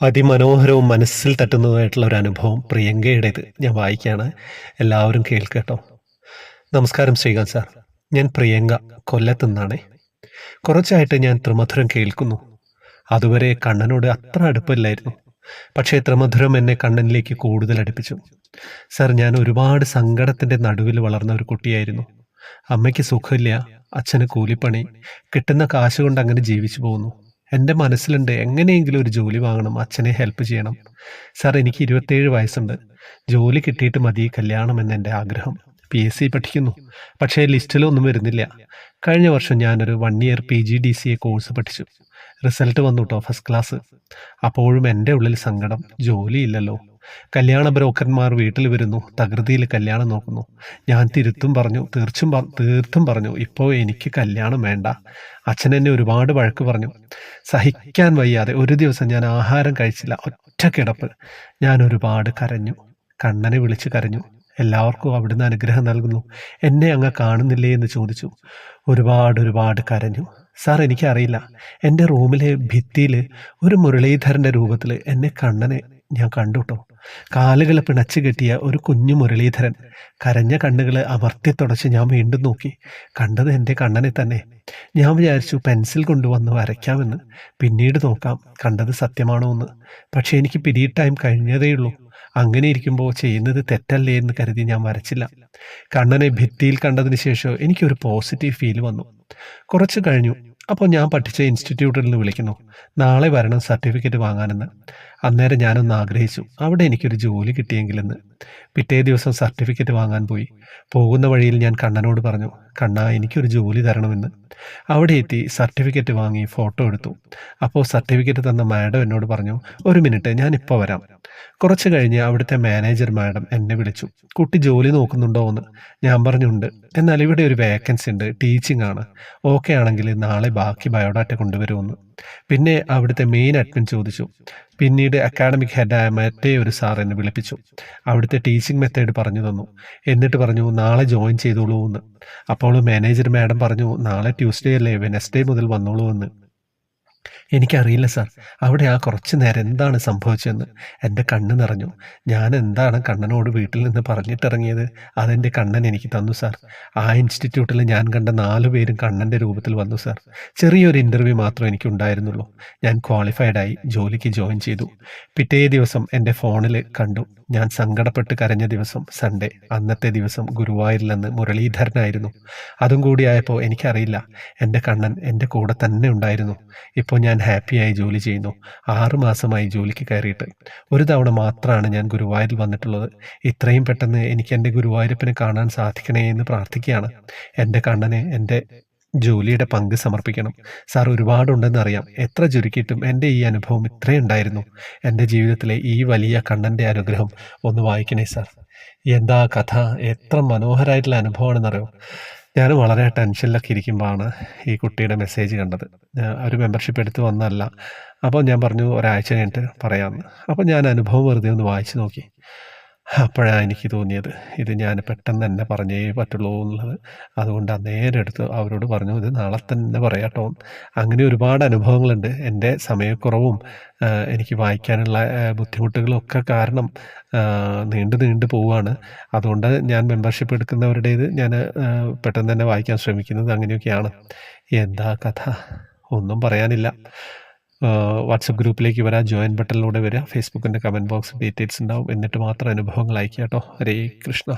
അതിമനോഹരവും മനസ്സിൽ തട്ടുന്നതുമായിട്ടുള്ള ഒരു അനുഭവം പ്രിയങ്കയുടേത് ഞാൻ വായിക്കുകയാണ്. എല്ലാവരും കേൾക്കട്ടോ. നമസ്കാരം ശ്രീകാന്ത് സാർ. ഞാൻ പ്രിയങ്ക, കൊല്ലത്തു നിന്നാണേ. കുറച്ചായിട്ട് ഞാൻ ത്രിമധുരം കേൾക്കുന്നു. അതുവരെ കണ്ണനോട് അത്ര അടുപ്പമില്ലായിരുന്നു. പക്ഷേ ത്രിമധുരം എന്നെ കണ്ണനിലേക്ക് കൂടുതൽ അടുപ്പിച്ചു. സാർ, ഞാൻ ഒരുപാട് സങ്കടത്തിൻ്റെ നടുവിൽ വളർന്ന ഒരു കുട്ടിയായിരുന്നു. അമ്മയ്ക്ക് സുഖമില്ല, അച്ഛന് കൂലിപ്പണി, കിട്ടുന്ന കാശ് കൊണ്ട് അങ്ങനെ ജീവിച്ചു പോകുന്നു. എൻ്റെ മനസ്സിലുണ്ട് എങ്ങനെയെങ്കിലും ഒരു ജോലി വാങ്ങണം, അച്ഛനെ ഹെൽപ്പ് ചെയ്യണം. സാർ, എനിക്ക് 27 വയസ്സുണ്ട്. ജോലി കിട്ടിയിട്ട് മതി കല്യാണം എന്ന് എൻ്റെ ആഗ്രഹം. PSC പഠിക്കുന്നു, പക്ഷേ ലിസ്റ്റിലൊന്നും വരുന്നില്ല. കഴിഞ്ഞ വർഷം ഞാനൊരു 1 ഇയർ PGDCA കോഴ്സ് പഠിച്ചു. റിസൾട്ട് വന്നു കേട്ടോ, ഫസ്റ്റ് ക്ലാസ്. അപ്പോഴും എൻ്റെ ഉള്ളിൽ സങ്കടം, ജോലിയില്ലല്ലോ. കല്യാണ ബ്രോക്കർമാർ വീട്ടിൽ വരുന്നു, തകൃതിയിൽ കല്യാണം നോക്കുന്നു. ഞാൻ തീർത്തും പറഞ്ഞു, ഇപ്പോൾ എനിക്ക് കല്യാണം വേണ്ട. അച്ഛൻ എന്നെ ഒരുപാട് വഴക്ക് പറഞ്ഞു. സഹിക്കാൻ വയ്യാതെ ഒരു ദിവസം ഞാൻ ആഹാരം കഴിച്ചില്ല, ഒറ്റ കിടപ്പ്. ഞാൻ ഒരുപാട് കരഞ്ഞു, കണ്ണനെ വിളിച്ച് കരഞ്ഞു. എല്ലാവർക്കും അവിടുന്ന് അനുഗ്രഹം നൽകുന്നു, എന്നെ അങ്ങ് കാണുന്നില്ലേ എന്ന് ചോദിച്ചു. ഒരുപാട് കരഞ്ഞു. സാർ, എനിക്കറിയില്ല, എൻ്റെ റൂമിലെ ഭിത്തിയിൽ ഒരു മുരളീധരൻ്റെ രൂപത്തിൽ കണ്ണനെ ഞാൻ കണ്ടുട്ടോ. കാലുകൾ പിണച്ചു കെട്ടിയ ഒരു കുഞ്ഞു മുരളീധരൻ. കരഞ്ഞ കണ്ണുകൾ അമർത്തി തുടച്ച് ഞാൻ വീണ്ടും നോക്കി. കണ്ടത് എൻ്റെ കണ്ണനെ തന്നെ. ഞാൻ വിചാരിച്ചു പെൻസിൽ കൊണ്ടുവന്ന് വരയ്ക്കാമെന്ന്. പിന്നീട് നോക്കാം കണ്ടത് സത്യമാണോ എന്ന്. പക്ഷേ എനിക്ക് പീരീഡ് ടൈം കഴിഞ്ഞതേയുള്ളൂ. അങ്ങനെ ഇരിക്കുമ്പോൾ ചെയ്യുന്നത് തെറ്റല്ലേ എന്ന് കരുതി ഞാൻ വരച്ചില്ല. കണ്ണനെ ഭിത്തിയിൽ കണ്ടതിന് ശേഷം എനിക്കൊരു പോസിറ്റീവ് ഫീൽ വന്നു. കുറച്ച് കഴിഞ്ഞു. അപ്പോൾ ഞാൻ പഠിച്ച ഇൻസ്റ്റിറ്റ്യൂട്ടിൽ നിന്ന് വിളിക്കുന്നു, നാളെ വരണം സർട്ടിഫിക്കറ്റ് വാങ്ങാനെന്ന്. അന്നേരം ഞാനൊന്ന് ആഗ്രഹിച്ചു, അവിടെ എനിക്കൊരു ജോലി കിട്ടിയെങ്കിലെന്ന്. പിറ്റേ ദിവസം സർട്ടിഫിക്കറ്റ് വാങ്ങാൻ പോയി. പോകുന്ന വഴിയിൽ ഞാൻ കണ്ണനോട് പറഞ്ഞു, കണ്ണാ, എനിക്കൊരു ജോലി തരണമെന്ന്. അവിടെ എത്തി സർട്ടിഫിക്കറ്റ് വാങ്ങി ഫോട്ടോ എടുത്തു. അപ്പോൾ സർട്ടിഫിക്കറ്റ് തന്ന മാഡം എന്നോട് പറഞ്ഞു, ഒരു മിനിറ്റ്, ഞാനിപ്പോൾ വരാം. കുറച്ച് കഴിഞ്ഞ് അവിടുത്തെ മാനേജർ മാഡം എന്നെ വിളിച്ചു. കുട്ടി ജോലി നോക്കുന്നുണ്ടോ എന്ന്. ഞാൻ പറഞ്ഞുണ്ട്. എന്നാൽ ഇവിടെ ഒരു വേക്കൻസി ഉണ്ട്, ടീച്ചിങ് ആണ്. ഓക്കെ ആണെങ്കിൽ നാളെ ബാക്കി ബയോഡാറ്റ കൊണ്ടുവരുമെന്ന്. പിന്നെ അവിടുത്തെ മെയിൻ അഡ്മിൻ ചോദിച്ചു. പിന്നീട് അക്കാഡമിക് ഹെഡായ മറ്റേ ഒരു സാർ എന്നെ വിളിപ്പിച്ചു. അവിടുത്തെ ടീച്ചിങ് മെത്തേഡ് പറഞ്ഞു തന്നു. എന്നിട്ട് പറഞ്ഞു, നാളെ ജോയിൻ ചെയ്തോളൂ എന്ന്. അപ്പോൾ മാനേജർ മാഡം പറഞ്ഞു, നാളെ ട്യൂസ്ഡേ അല്ലേ, വെനസ്ഡേ മുതൽ വന്നോളൂ എന്ന്. എനിക്കറിയില്ല സാർ, അവിടെ ആ കുറച്ച് നേരം എന്താണ് സംഭവിച്ചതെന്ന്. എൻ്റെ കണ്ണ് നിറഞ്ഞു. ഞാൻ എന്താണ് കണ്ണനോട് വീട്ടിൽ നിന്ന് പറഞ്ഞിട്ടിറങ്ങിയത്, അതെൻ്റെ കണ്ണൻ എനിക്ക് തന്നു സാർ. ആ ഇൻസ്റ്റിറ്റ്യൂട്ടിൽ ഞാൻ കണ്ട 4 പേരും കണ്ണൻ്റെ രൂപത്തിൽ വന്നു സാർ. ചെറിയൊരു ഇൻ്റർവ്യൂ മാത്രമേ എനിക്കുണ്ടായിരുന്നുള്ളൂ. ഞാൻ ക്വാളിഫൈഡായി, ജോലിക്ക് ജോയിൻ ചെയ്തു. പിറ്റേ ദിവസം എൻ്റെ ഫോണിൽ കണ്ടു, ഞാൻ സങ്കടപ്പെട്ട് കരഞ്ഞ ദിവസം സൺഡേ. അന്നത്തെ ദിവസം ഗുരുവായൂരിലെന്ന് മുരളീധരനായിരുന്നു. അതും കൂടിയായപ്പോൾ എനിക്കറിയില്ല, എൻ്റെ കണ്ണൻ എൻ്റെ കൂടെ തന്നെ ഉണ്ടായിരുന്നു. ഇപ്പോൾ ഞാൻ ഹാപ്പിയായി ജോലി ചെയ്യുന്നു. 6 മാസമായി ജോലിക്ക് കയറിയിട്ട്. ഒരു തവണ മാത്രമാണ് ഞാൻ ഗുരുവായൂരിൽ വന്നിട്ടുള്ളത്. ഇത്രയും പെട്ടെന്ന് എനിക്ക് എൻ്റെ ഗുരുവായൂരപ്പനെ കാണാൻ സാധിക്കണേ എന്ന് പ്രാർത്ഥിക്കുകയാണ്. എൻ്റെ കണ്ണനെ എൻ്റെ ജോലിയുടെ പങ്ക് സമർപ്പിക്കണം. സാർ, ഒരുപാടുണ്ടെന്നറിയാം. എത്ര ചുരുക്കിയിട്ടും എൻ്റെ ഈ അനുഭവം ഇത്രയും ഉണ്ടായിരുന്നു. എൻ്റെ ജീവിതത്തിലെ ഈ വലിയ കണ്ണൻ്റെ അനുഗ്രഹം ഒന്ന് വായിക്കണേ സാർ. എന്താ കഥ, എത്ര മനോഹരമായിട്ടുള്ള അനുഭവമാണെന്നറിയോ. ഞാൻ വളരെ ടെൻഷനിലൊക്കെ ഇരിക്കുമ്പോഴാണ് ഈ കുട്ടിയുടെ മെസ്സേജ് കണ്ടത്. ഒരു മെമ്പർഷിപ്പ് എടുത്ത് വന്നതല്ല. അപ്പോൾ ഞാൻ പറഞ്ഞു, ഒരാഴ്ച കഴിഞ്ഞിട്ട് പറയാമെന്ന്. അപ്പോൾ ഞാൻ അനുഭവം വെറുതെ ഒന്ന് വായിച്ചു നോക്കി. അപ്പോഴാണ് എനിക്ക് തോന്നിയത്, ഇത് ഞാൻ പെട്ടെന്ന് തന്നെ പറഞ്ഞേ പറ്റുള്ളൂ എന്നുള്ളത്. അതുകൊണ്ട് നേരെ എടുത്ത് അവരോട് പറഞ്ഞു, ഇത് നാളെ തന്നെ പറയാട്ടോ. അങ്ങനെ ഒരുപാട് അനുഭവങ്ങളുണ്ട്. എൻ്റെ സമയക്കുറവും എനിക്ക് വായിക്കാനുള്ള ബുദ്ധിമുട്ടുകളും ഒക്കെ കാരണം നീണ്ടു പോവുകയാണ്. അതുകൊണ്ട് ഞാൻ മെമ്പർഷിപ്പ് എടുക്കുന്നവരുടേത് ഞാൻ പെട്ടെന്ന് തന്നെ വായിക്കാൻ ശ്രമിക്കുന്നത്. അങ്ങനെയൊക്കെയാണ്. എന്താ കഥ, ഒന്നും പറയാനില്ല. വാട്സപ്പ് ഗ്രൂപ്പിലേക്ക് വരാം, ജോയിൻ ബട്ടണിലൂടെ വരിക. ഫേസ്ബുക്കിൻ്റെ കമൻറ്റ് ബോക്സ് ഡീറ്റെയിൽസ് ഉണ്ടാവും. എന്നിട്ട് മാത്രം അനുഭവങ്ങൾ അയക്കുക കേട്ടോ. ഹരേ കൃഷ്ണ.